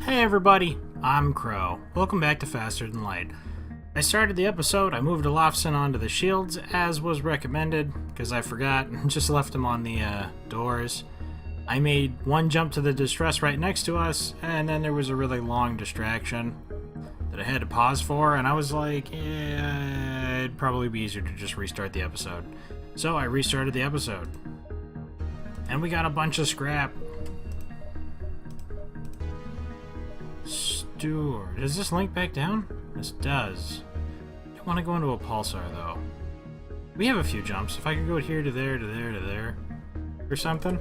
Hey everybody, I'm Crow. Welcome back to Faster Than Light. I started the episode, I moved Olafson onto the shields as was recommended, because I forgot and just left him on the doors. I made one jump to the distress right next to us, and then there was a really long distraction that I had to pause for, and I was like, yeah, it'd probably be easier to just restart the episode. So I restarted the episode. And we got a bunch of scrap. Steward. Does this link back down? This does. I don't want to go into a pulsar, though. We have a few jumps. If I could go here to there, to there, to there, or something.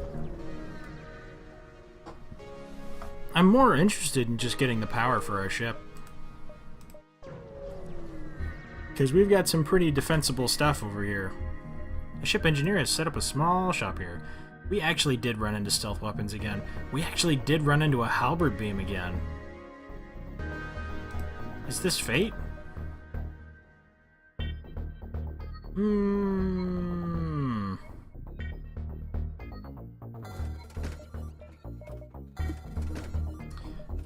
I'm more interested in just getting the power for our ship. Because we've got some pretty defensible stuff over here. A ship engineer has set up a small shop here. We actually did run into stealth weapons again. We actually did run into a halberd beam again. Is this fate?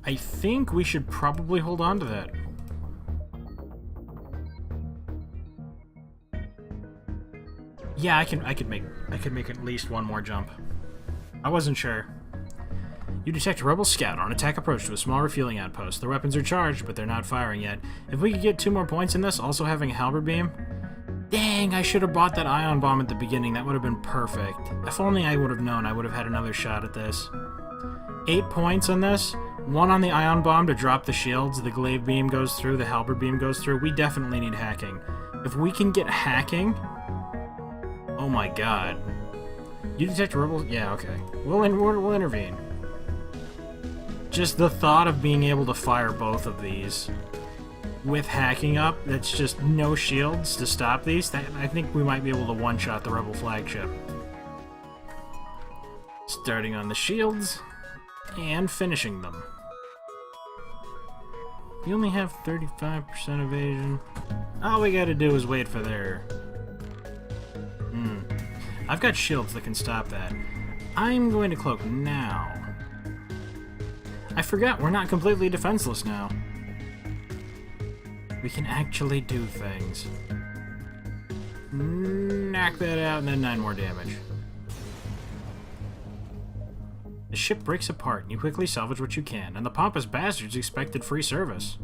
I think we should probably hold on to that. Yeah, I could make at least one more jump. I wasn't sure. You detect a rebel scout on attack approach to a small refueling outpost. Their weapons are charged, but they're not firing yet. If we could get 2 more points in this, also having a halberd beam. Dang, I should have bought that ion bomb at the beginning. That would have been perfect. If only I would have known, I would have had another shot at this. 8 points on this. 1 on the ion bomb to drop the shields. The glaive beam goes through. The halberd beam goes through. We definitely need hacking. If we can get hacking... Oh my god. You detect a rebel... Yeah, okay. We'll intervene. Just the thought of being able to fire both of these with hacking up, that's just no shields to stop these, I think we might be able to one-shot the rebel flagship. Starting on the shields and finishing them. We only have 35% evasion. All we gotta do is wait for their... I've got shields that can stop that. I'm going to cloak now. I forgot, we're not completely defenseless now. We can actually do things. Knock that out and then 9 more damage. The ship breaks apart and you quickly salvage what you can, and the pompous bastards expected free service.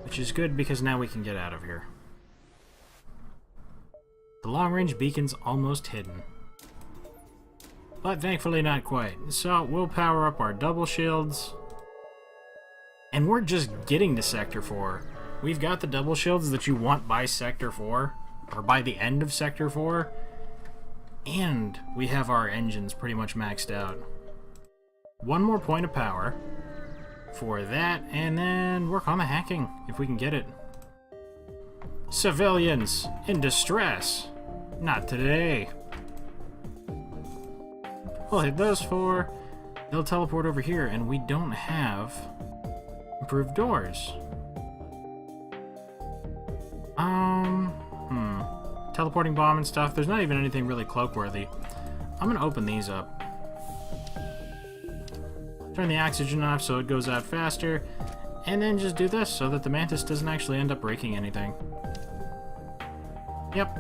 Which is good because now we can get out of here. The long-range beacon's almost hidden. But thankfully not quite. So we'll power up our double shields. And we're just getting to Sector 4. We've got the double shields that you want by Sector 4. Or by the end of Sector 4. And we have our engines pretty much maxed out. 1 more point of power for that, and then work on the hacking if we can get it. Civilians in distress. Not today. We'll hit those 4. They'll teleport over here, and we don't have improved doors. Teleporting bomb and stuff. There's not even anything really cloak-worthy. I'm gonna open these up. Turn the oxygen off so it goes out faster, and then just do this so that the mantis doesn't actually end up breaking anything. Yep.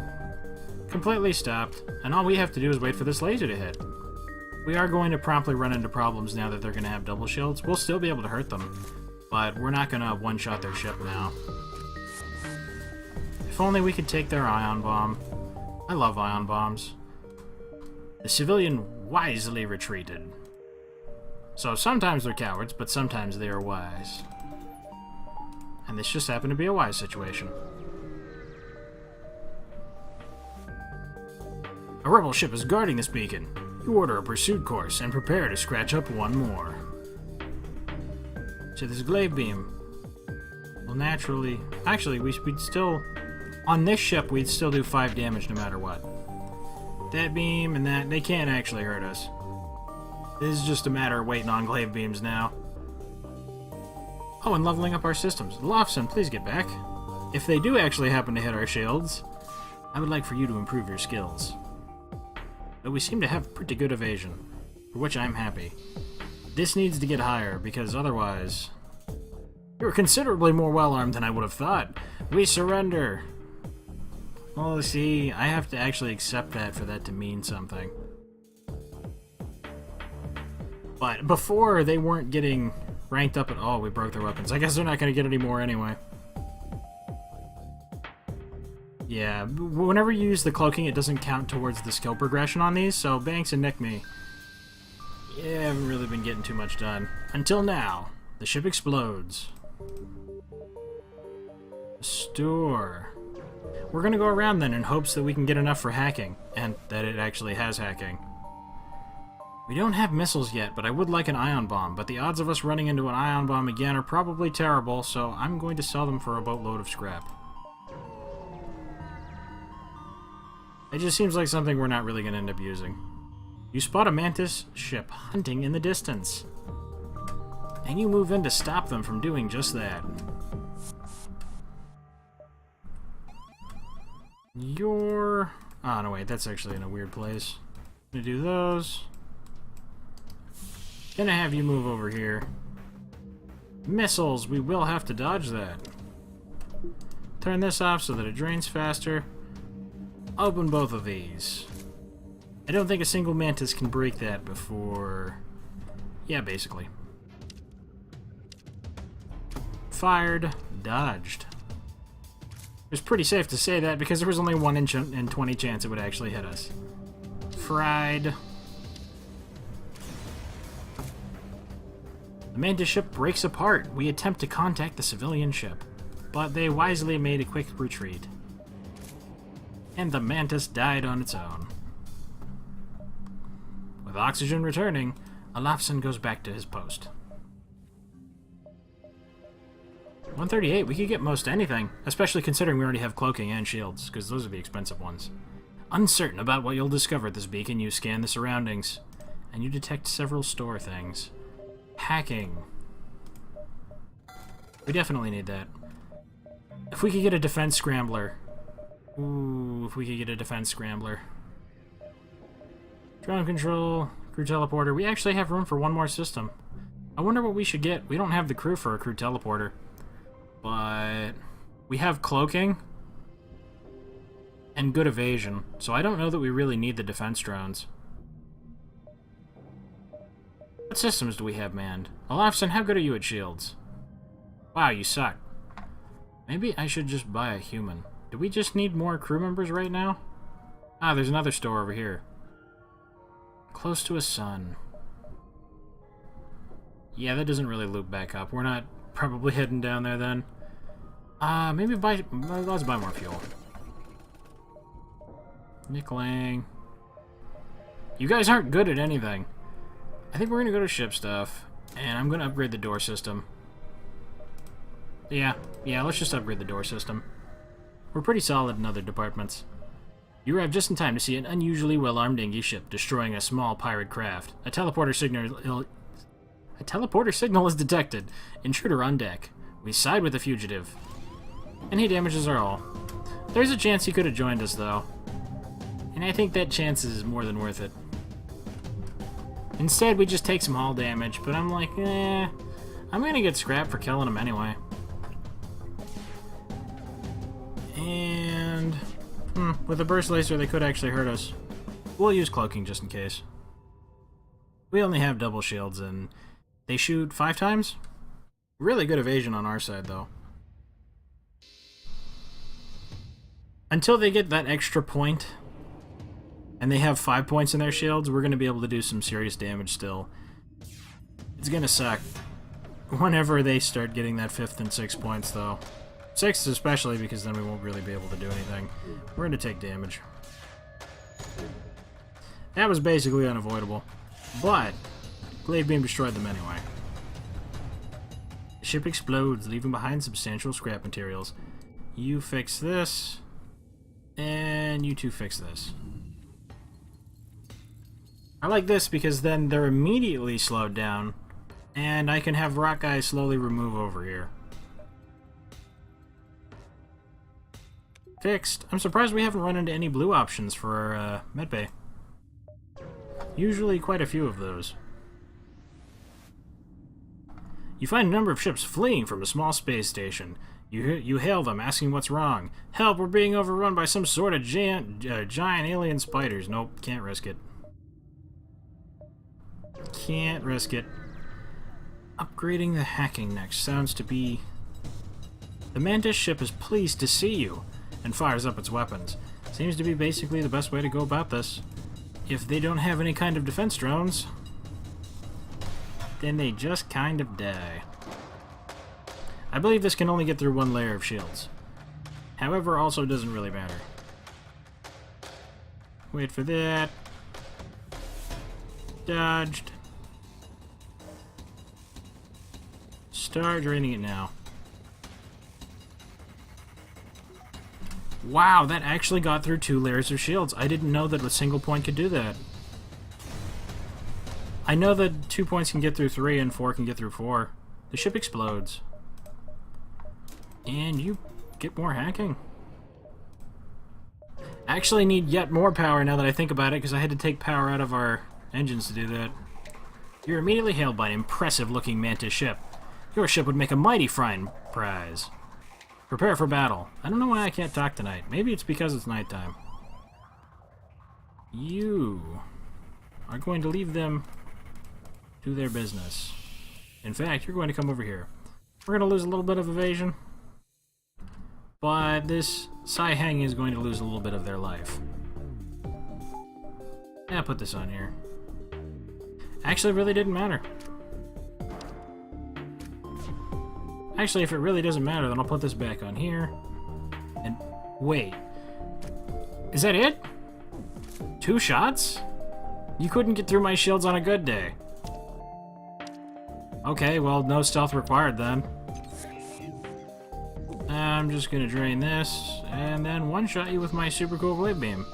Completely stopped, and all we have to do is wait for this laser to hit. We are going to promptly run into problems now that they're going to have double shields. We'll still be able to hurt them, but we're not going to one-shot their ship now. If only we could take their ion bomb. I love ion bombs. The civilian wisely retreated. So sometimes they're cowards, but sometimes they are wise. And this just happened to be a wise situation. A rebel ship is guarding this beacon. You order a pursuit course and prepare to scratch up 1 more. So this glaive beam will naturally... Actually, we'd still... On this ship, we'd still do 5 damage no matter what. That beam and that, they can't actually hurt us. This is just a matter of waiting on glaive beams now. Oh, and leveling up our systems. Lofson, please get back. If they do actually happen to hit our shields, I would like for you to improve your skills. But we seem to have pretty good evasion, for which I'm happy. This needs to get higher, because otherwise... You're considerably more well-armed than I would have thought. We surrender. Well, see, I have to actually accept that for that to mean something. But before, they weren't getting ranked up at all. We broke their weapons. I guess they're not going to get any more anyway. Yeah, whenever you use the cloaking, it doesn't count towards the skill progression on these, so Banks and Nick me. Yeah, haven't really been getting too much done. Until now. The ship explodes. Store. We're gonna go around then in hopes that we can get enough for hacking, and that it actually has hacking. We don't have missiles yet, but I would like an ion bomb, but the odds of us running into an ion bomb again are probably terrible, so I'm going to sell them for a boatload of scrap. It just seems like something we're not really going to end up using. You spot a Mantis ship hunting in the distance. And you move in to stop them from doing just that. Oh, no, wait, that's actually in a weird place. I'm going to do those. Gonna have you move over here. Missiles, we will have to dodge that. Turn this off so that it drains faster. Open both of these. I don't think a single Mantis can break that before... Yeah, basically. Fired. Dodged. It was pretty safe to say that because there was only 1 in 20 chance it would actually hit us. Fried. The Mantis ship breaks apart. We attempt to contact the civilian ship, but they wisely made a quick retreat. And the Mantis died on its own. With oxygen returning, Olafsson goes back to his post. 138, we could get most anything, especially considering we already have cloaking and shields, because those are the expensive ones. Uncertain about what you'll discover at this beacon, you scan the surroundings, and you detect several store things. Hacking. We definitely need that. If we could get a defense scrambler. Ooh, if we could get a defense scrambler. Drone control, crew teleporter. We actually have room for one more system. I wonder what we should get. We don't have the crew for a crew teleporter. But we have cloaking and good evasion, so I don't know that we really need the defense drones. What systems do we have manned? Olafsson, how good are you at shields? Wow, you suck. Maybe I should just buy a human. Do we just need more crew members right now? Ah, there's another store over here. Close to a sun. Yeah, that doesn't really loop back up. We're not probably heading down there then. Maybe let's buy more fuel. Nick Lang. You guys aren't good at anything. I think we're gonna go to ship stuff, and I'm gonna upgrade the door system. Yeah, let's just upgrade the door system. We're pretty solid in other departments. You arrived just in time to see an unusually well-armed dinghy ship destroying a small pirate craft. A teleporter signal is detected. Intruder on deck. We side with the fugitive. And he damages our hull. There's a chance he could have joined us, though. And I think that chance is more than worth it. Instead, we just take some hull damage, but I'm like, I'm gonna get scrapped for killing him anyway. And... with a burst laser, they could actually hurt us. We'll use cloaking just in case. We only have double shields, and they shoot 5 times? Really good evasion on our side, though. Until they get that extra point, and they have 5 points in their shields, we're going to be able to do some serious damage still. It's going to suck whenever they start getting that 5th and 6th points, though. 6th especially, because then we won't really be able to do anything. We're going to take damage. That was basically unavoidable. But, Glaive Beam destroyed them anyway. The ship explodes, leaving behind substantial scrap materials. You fix this, and you two fix this. I like this because then they're immediately slowed down, and I can have Rock Guy slowly remove over here. Fixed. I'm surprised we haven't run into any blue options for our medbay. Usually quite a few of those. You find a number of ships fleeing from a small space station. You hail them, asking what's wrong. Help, we're being overrun by some sort of giant alien spiders. Nope, can't risk it. Can't risk it. Upgrading the hacking next sounds to be... The Mantis ship is pleased to see you, and fires up its weapons. Seems to be basically the best way to go about this. If they don't have any kind of defense drones, then they just kind of die. I believe this can only get through one layer of shields. However, also doesn't really matter. Wait for that. Dodged. Start draining it now. Wow, that actually got through 2 layers of shields. I didn't know that a single point could do that. I know that 2 points can get through 3 and 4 can get through 4. The ship explodes. And you get more hacking. I actually need yet more power now that I think about it, because I had to take power out of our engines to do that. You're immediately hailed by an impressive-looking Mantis ship. Your ship would make a mighty fine prize. Prepare for battle. I don't know why I can't talk tonight. Maybe it's because it's nighttime. You are going to leave them do their business. In fact, you're going to come over here. We're going to lose a little bit of evasion, but this Sci-Hang is going to lose a little bit of their life. Yeah, put this on here. Actually, it really didn't matter. Actually, if it really doesn't matter, then I'll put this back on here. And wait. Is that it? 2 shots? You couldn't get through my shields on a good day. Okay, well, no stealth required then. I'm just gonna drain this, and then one-shot you with my super cool glaive beam.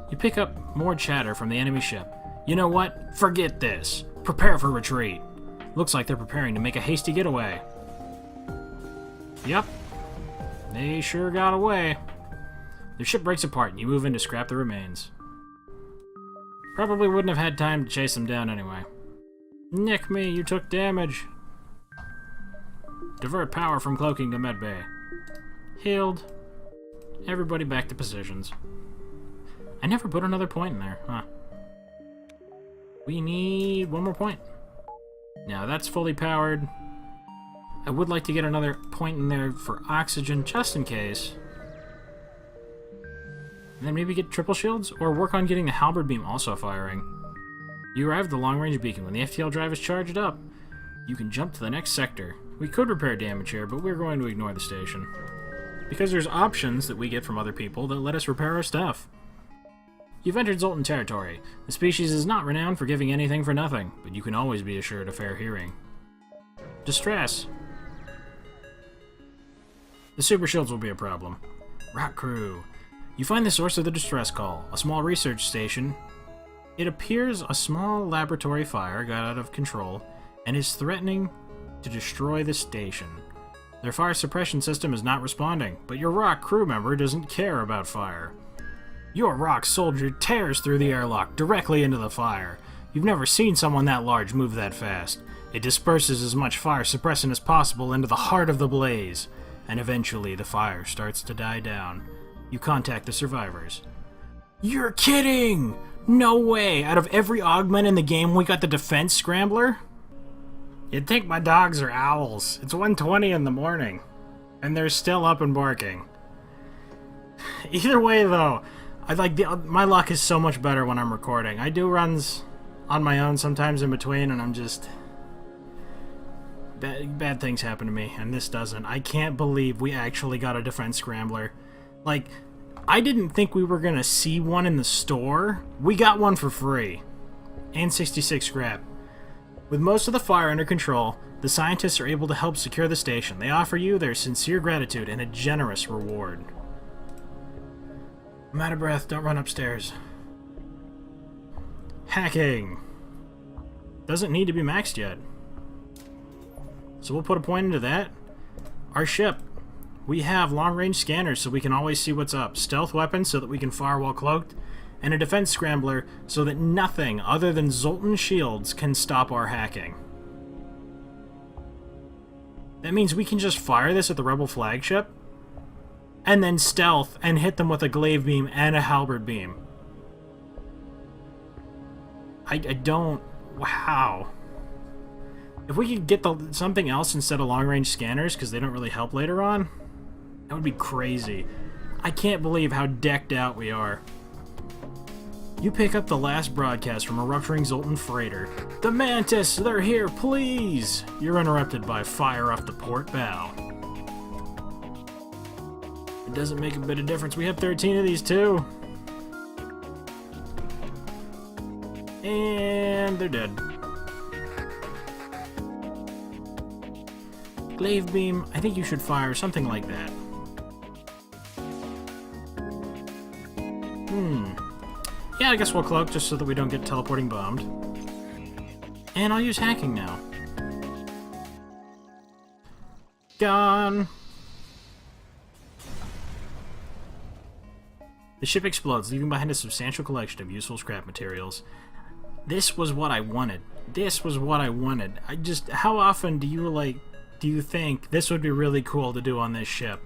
You pick up more chatter from the enemy ship. You know what? Forget this. Prepare for retreat. Looks like they're preparing to make a hasty getaway. Yep. They sure got away. The ship breaks apart and you move in to scrap the remains. Probably wouldn't have had time to chase them down anyway. Nick me, you took damage. Divert power from cloaking to medbay. Healed. Everybody back to positions. I never put another point in there, huh? We need 1 more point. Now that's fully powered. I would like to get another point in there for oxygen, just in case. And then maybe get triple shields, or work on getting the halberd beam also firing. You arrive at the long-range beacon. When the FTL drive is charged up, you can jump to the next sector. We could repair damage here, but we're going to ignore the station. Because there's options that we get from other people that let us repair our stuff. You've entered Zoltan territory. The species is not renowned for giving anything for nothing, but you can always be assured of fair hearing. Distress. The super shields will be a problem. Rock crew. You find the source of the distress call, a small research station. It appears a small laboratory fire got out of control and is threatening to destroy the station. Their fire suppression system is not responding, but your rock crew member doesn't care about fire. Your rock soldier tears through the airlock directly into the fire. You've never seen someone that large move that fast. It disperses as much fire suppressant as possible into the heart of the blaze, and eventually the fire starts to die down. You contact the survivors. You're kidding! No way! Out of every augment in the game, we got the defense scrambler? You'd think my dogs are owls. It's 1:20 in the morning, and they're still up and barking. Either way, though, my luck is so much better when I'm recording. I do runs on my own sometimes in between, and I'm just... Bad things happen to me, and this doesn't. I can't believe we actually got a defense scrambler. Like, I didn't think we were gonna see one in the store. We got one for free. And 66 scrap. With most of the fire under control, the scientists are able to help secure the station. They offer you their sincere gratitude and a generous reward. I'm out of breath. Don't run upstairs. Hacking. Doesn't need to be maxed yet. So we'll put a point into that. Our ship. We have long-range scanners so we can always see what's up. Stealth weapons so that we can fire while cloaked. And a defense scrambler so that nothing other than Zoltan shields can stop our hacking. That means we can just fire this at the Rebel flagship, and then stealth and hit them with a glaive beam and a halberd beam. I don't... Wow. If we could get something else instead of long-range scanners, because they don't really help later on, that would be crazy. I can't believe how decked out we are. You pick up the last broadcast from a rupturing Zoltan freighter. The Mantis! They're here, please! You're interrupted by fire off the port bow. It doesn't make a bit of difference. We have 13 of these, too. And they're dead. Glaive beam, I think you should fire something like that. Yeah, I guess we'll cloak just so that we don't get teleporting bombed. And I'll use hacking now. Gone. The ship explodes, leaving behind a substantial collection of useful scrap materials. This was what I wanted. This was what I wanted. How often do you think this would be really cool to do on this ship?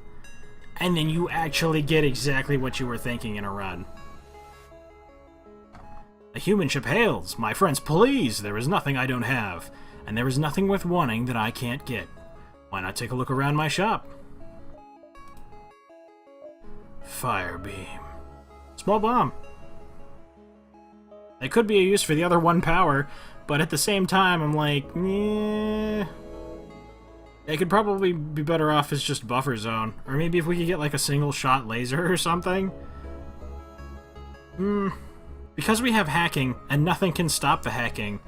And then you actually get exactly what you were thinking in a run. A human ship hails. My friends, please, there is nothing I don't have. And there is nothing worth wanting that I can't get. Why not take a look around my shop? Fire beam. Small bomb. It could be a use for the other 1 power, but at the same time, I'm like, yeah. It could probably be better off as just buffer zone. Or maybe if we could get like a single shot laser or something. Because we have hacking, and nothing can stop the hacking,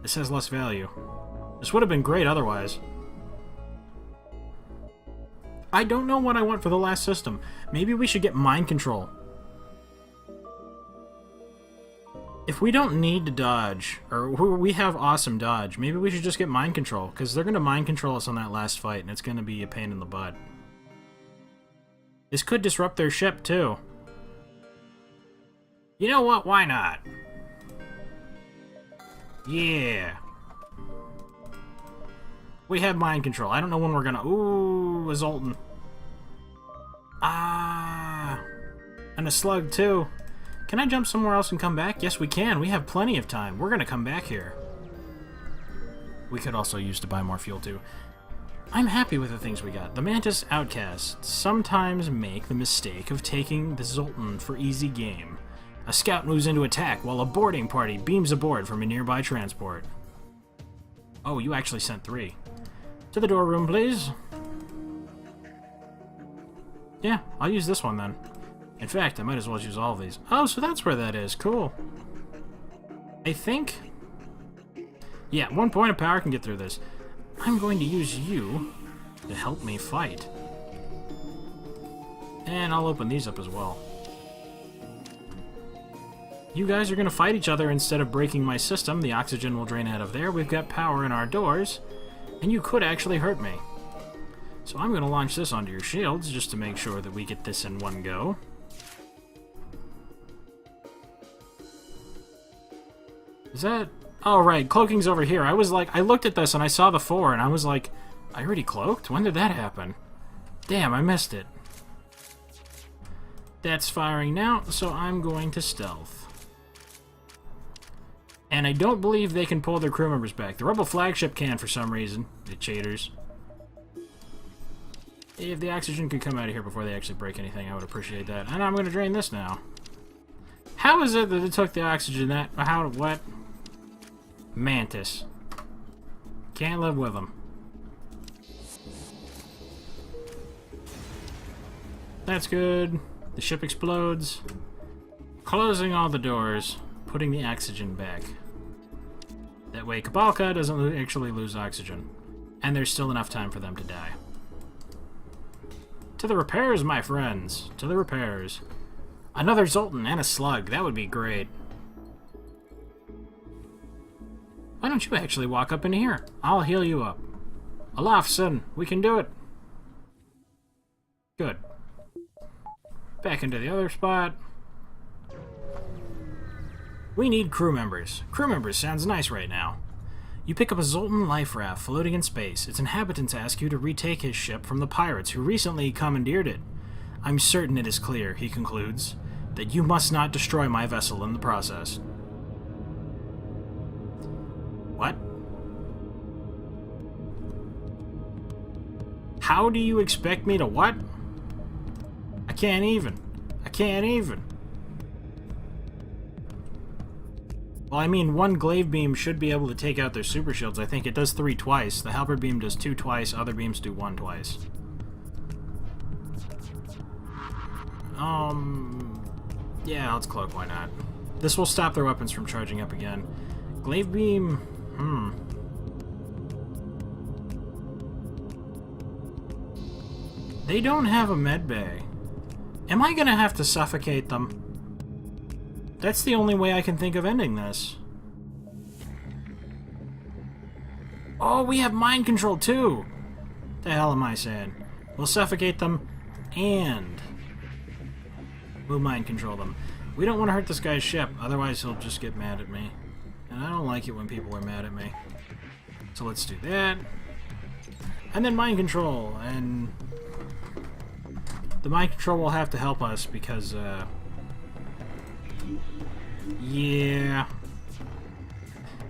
this has less value. This would have been great otherwise. I don't know what I want for the last system. Maybe we should get mind control. If we don't need to dodge, or we have awesome dodge, maybe we should just get mind control, because they're going to mind control us on that last fight, and it's going to be a pain in the butt. This could disrupt their ship, too. You know what? Why not? Yeah. We have mind control. I don't know when we're gonna... Ooh, a Zoltan. Ah. And a slug, too. Can I jump somewhere else and come back? Yes, we can. We have plenty of time. We're gonna come back here. We could also use to buy more fuel, too. I'm happy with the things we got. The Mantis outcasts sometimes make the mistake of taking the Zoltan for easy game. A scout moves into attack while a boarding party beams aboard from a nearby transport. Oh, you actually sent 3. To the door room, please. Yeah, I'll use this one then. In fact, I might as well use all of these. Oh, so that's where that is. Cool. I think... Yeah, 1 point of power can get through this. I'm going to use you to help me fight. And I'll open these up as well. You guys are going to fight each other instead of breaking my system. The oxygen will drain out of there. We've got power in our doors. And you could actually hurt me. So I'm going to launch this onto your shields just to make sure that we get this in one go. Is that... Oh, right. Cloaking's over here. I was like... I looked at this and I saw the 4 and I was like... I already cloaked? When did that happen? Damn, I missed it. That's firing now, so I'm going to stealth. And I don't believe they can pull their crew members back. The Rebel flagship can for some reason. The cheaters. If the oxygen could come out of here before they actually break anything, I would appreciate that. And I'm going to drain this now. How is it that it took the oxygen that... How... What? Mantis. Can't live with them. That's good. The ship explodes. Closing all the doors. Putting the oxygen back. That way Kabalka doesn't actually lose oxygen. And there's still enough time for them to die. To the repairs, my friends. To the repairs. Another Zoltan and a slug. That would be great. Why don't you actually walk up in here? I'll heal you up. Olafson, we can do it. Good. Back into the other spot. We need crew members. Crew members sounds nice right now. You pick up a Zoltan life raft floating in space. Its inhabitants ask you to retake his ship from the pirates who recently commandeered it. I'm certain it is clear, he concludes, that you must not destroy my vessel in the process. What? How do you expect me to what? I can't even. Well, I mean, one glaive beam should be able to take out their super shields. I think it does 3 twice. The halberd beam does 2 twice. Other beams do 1 twice. Yeah, let's cloak, why not? This will stop their weapons from charging up again. Glaive beam, They don't have a medbay. Am I gonna have to suffocate them? That's the only way I can think of ending this. Oh, we have mind control too! The hell am I saying? We'll suffocate them and we'll mind control them. We don't want to hurt this guy's ship, otherwise he'll just get mad at me. And I don't like it when people are mad at me. So let's do that. And then mind control, and the mind control will have to help us because, yeah.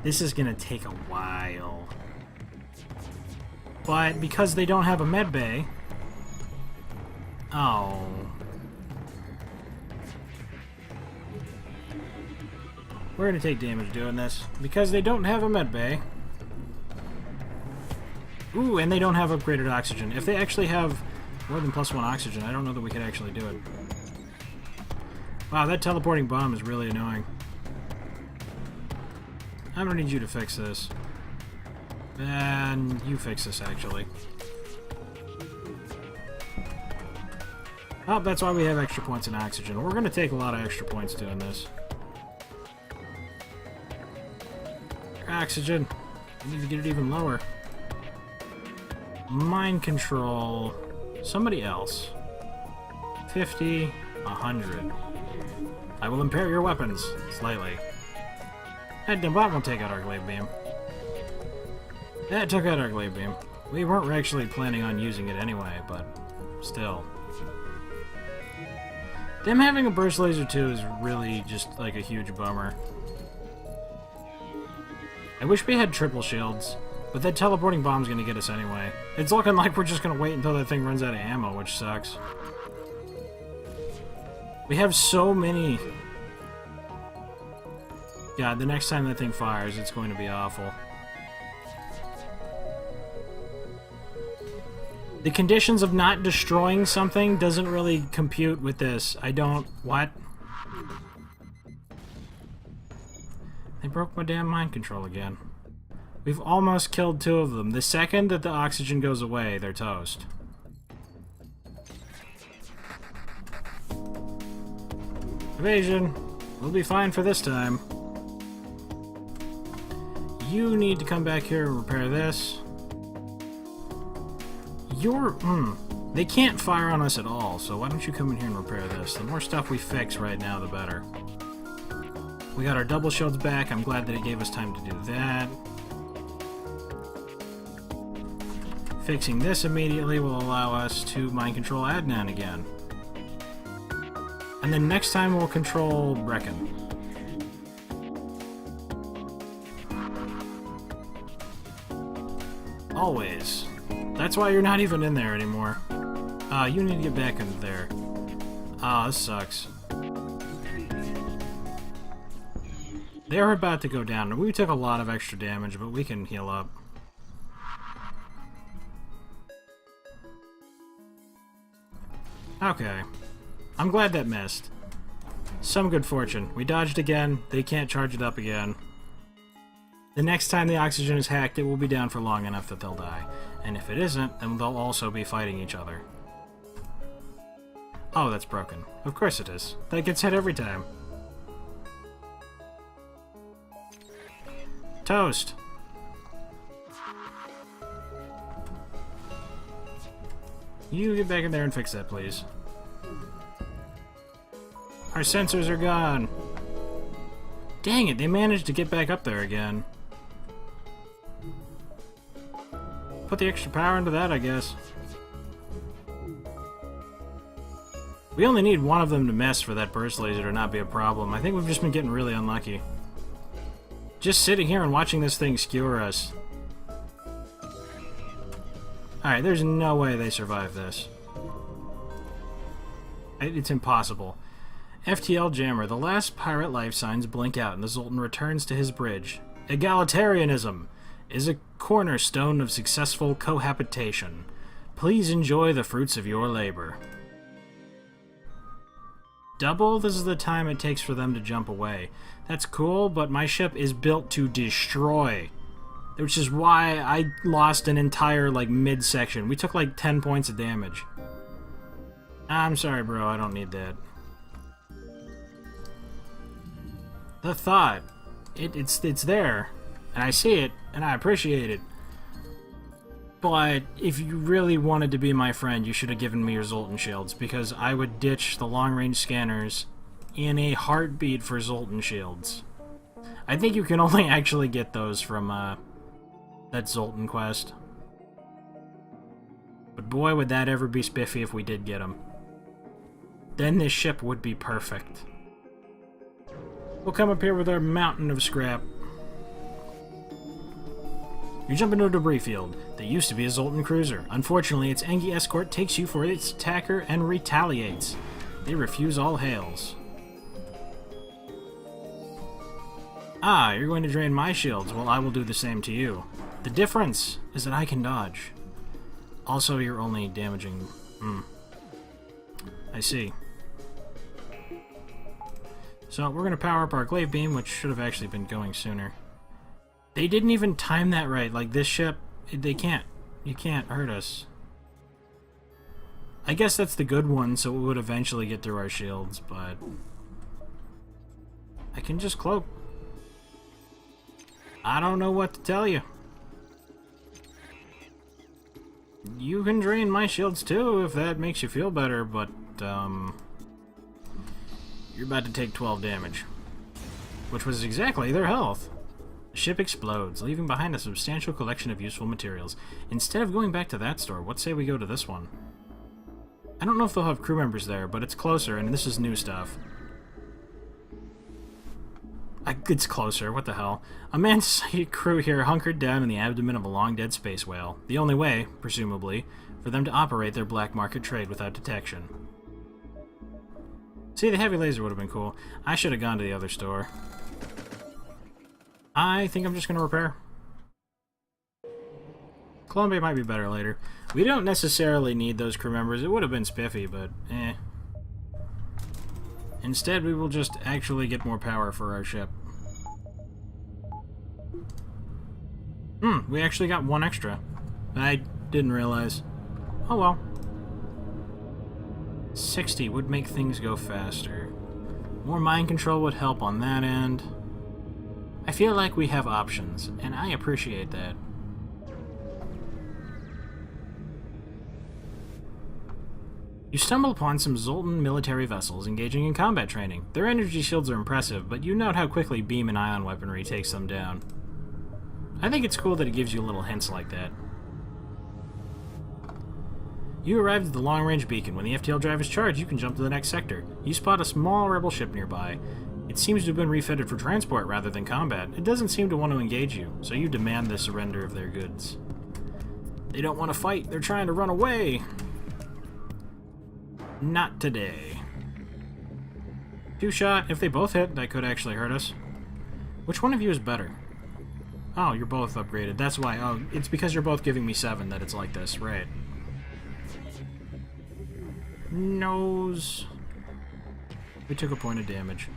This is gonna take a while. But because they don't have a medbay... Oh. We're gonna take damage doing this. Because they don't have a medbay. Ooh, and they don't have upgraded oxygen. If they actually have more than +1 oxygen, I don't know that we could actually do it. Wow, that teleporting bomb is really annoying. I'm gonna need you to fix this. And you fix this, actually. Oh, that's why we have extra points in oxygen. We're gonna take a lot of extra points doing this. Oxygen. We need to get it even lower. Mind control. Somebody else. 50, 100. I will impair your weapons slightly. That bot won't take out our glaive beam. That took out our glaive beam. We weren't actually planning on using it anyway, but still. Them having a burst laser too is really just like a huge bummer. I wish we had triple shields, but that teleporting bomb's gonna get us anyway. It's looking like we're just gonna wait until that thing runs out of ammo, which sucks. We have so many. Yeah, the next time that thing fires, it's going to be awful. The conditions of not destroying something doesn't really compute with this. I don't... What? They broke my damn mind control again. We've almost killed 2 of them. The second that the oxygen goes away, they're toast. Evasion. We'll be fine for this time. You need to come back here and repair this. They can't fire on us at all, so why don't you come in here and repair this? The more stuff we fix right now, the better. We got our double shields back. I'm glad that it gave us time to do that. Fixing this immediately will allow us to mind control Adnan again. And then next time we'll control Brecken. Always. That's why you're not even in there anymore. You need to get back into there. This sucks. They're about to go down. We took a lot of extra damage, but we can heal up. Okay. I'm glad that missed. Some good fortune. We dodged again. They can't charge it up again. The next time the oxygen is hacked, it will be down for long enough that they'll die. And if it isn't, then they'll also be fighting each other. Oh, that's broken. Of course it is. That gets hit every time. Toast! You get back in there and fix that, please. Our sensors are gone! Dang it, they managed to get back up there again. Put the extra power into that, I guess. We only need one of them to miss for that burst laser to not be a problem. I think we've just been getting really unlucky. Just sitting here and watching this thing skewer us. Alright, there's no way they survive this. It's impossible. FTL Jammer, the last pirate life signs blink out and the Zoltan returns to his bridge. Egalitarianism is a cornerstone of successful cohabitation. Please enjoy the fruits of your labor. Double, this is the time it takes for them to jump away. That's cool, but my ship is built to destroy. Which is why I lost an entire, midsection. We took, 10 points of damage. I'm sorry, bro, I don't need that. The thought. It's there. And I see it, and I appreciate it. But if you really wanted to be my friend, you should have given me your Zoltan shields, because I would ditch the long-range scanners in a heartbeat for Zoltan shields. I think you can only actually get those from that Zoltan quest. But boy, would that ever be spiffy if we did get them. Then this ship would be perfect. We'll come up here with our mountain of scrap. You jump into a debris field that used to be a Zoltan cruiser. Unfortunately, its Engi escort takes you for its attacker and retaliates. They refuse all hails. Ah, you're going to drain my shields. Well, I will do the same to you. The difference is that I can dodge. Also, you're only damaging... I see. So, we're going to power up our glaive beam, which should have actually been going sooner. They didn't even time that right. Like, this ship, they can't. You can't hurt us. I guess that's the good one, so we would eventually get through our shields, but... I can just cloak. I don't know what to tell you. You can drain my shields too, if that makes you feel better, but, you're about to take 12 damage. Which was exactly their health. The ship explodes, leaving behind a substantial collection of useful materials. Instead of going back to that store, what say we go to this one? I don't know if they'll have crew members there, but it's closer, and this is new stuff. It's closer, what the hell. A man's crew here hunkered down in the abdomen of a long-dead space whale. The only way, presumably, for them to operate their black market trade without detection. See, the heavy laser would have been cool. I should have gone to the other store. I think I'm just going to repair. Columbia might be better later. We don't necessarily need those crew members. It would have been spiffy, but eh. Instead, we will just actually get more power for our ship. We actually got one extra. I didn't realize. Oh well. 60 would make things go faster. More mind control would help on that end. I feel like we have options, and I appreciate that. You stumble upon some Zoltan military vessels engaging in combat training. Their energy shields are impressive, but you note how quickly beam and ion weaponry takes them down. I think it's cool that it gives you little hints like that. You arrived at the long-range beacon. When the FTL drive is charged, you can jump to the next sector. You spot a small rebel ship nearby. It seems to have been refitted for transport rather than combat. It doesn't seem to want to engage you, so you demand the surrender of their goods. They don't want to fight. They're trying to run away. Not today. Two shot. If they both hit, that could actually hurt us. Which one of you is better? Oh, you're both upgraded. That's why. Oh, it's because you're both giving me 7 that it's like this. Right. Nose. We took a point of damage.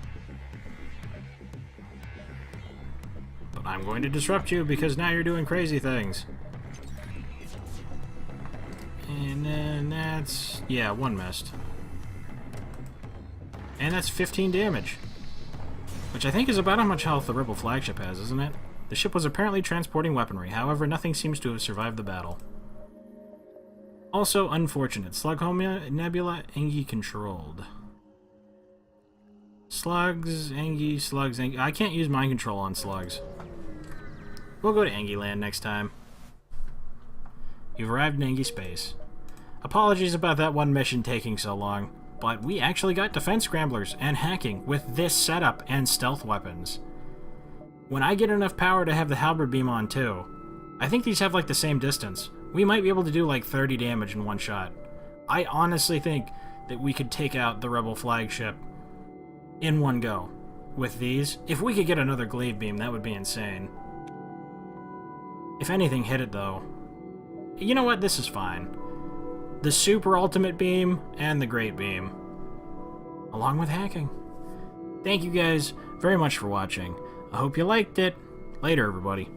But I'm going to disrupt you because now you're doing crazy things. And then that's... yeah, 1 missed. And that's 15 damage. Which I think is about how much health the Rebel flagship has, isn't it? The ship was apparently transporting weaponry, however, nothing seems to have survived the battle. Also unfortunate. Slughomia Nebula Engi controlled. Slugs, Engi, slugs, Engi. I can't use mind control on slugs. We'll go to Engi land next time. You've arrived in Angie Space. Apologies about that one mission taking so long, but we actually got defense scramblers and hacking with this setup and stealth weapons. When I get enough power to have the halberd beam on too, I think these have like the same distance. We might be able to do like 30 damage in one shot. I honestly think that we could take out the Rebel flagship in one go with these. If we could get another glaive beam, that would be insane. If anything hit it though, you know what, this is fine. The super ultimate beam and the great beam, along with hacking. Thank you guys very much for watching. I hope you liked it. Later, everybody.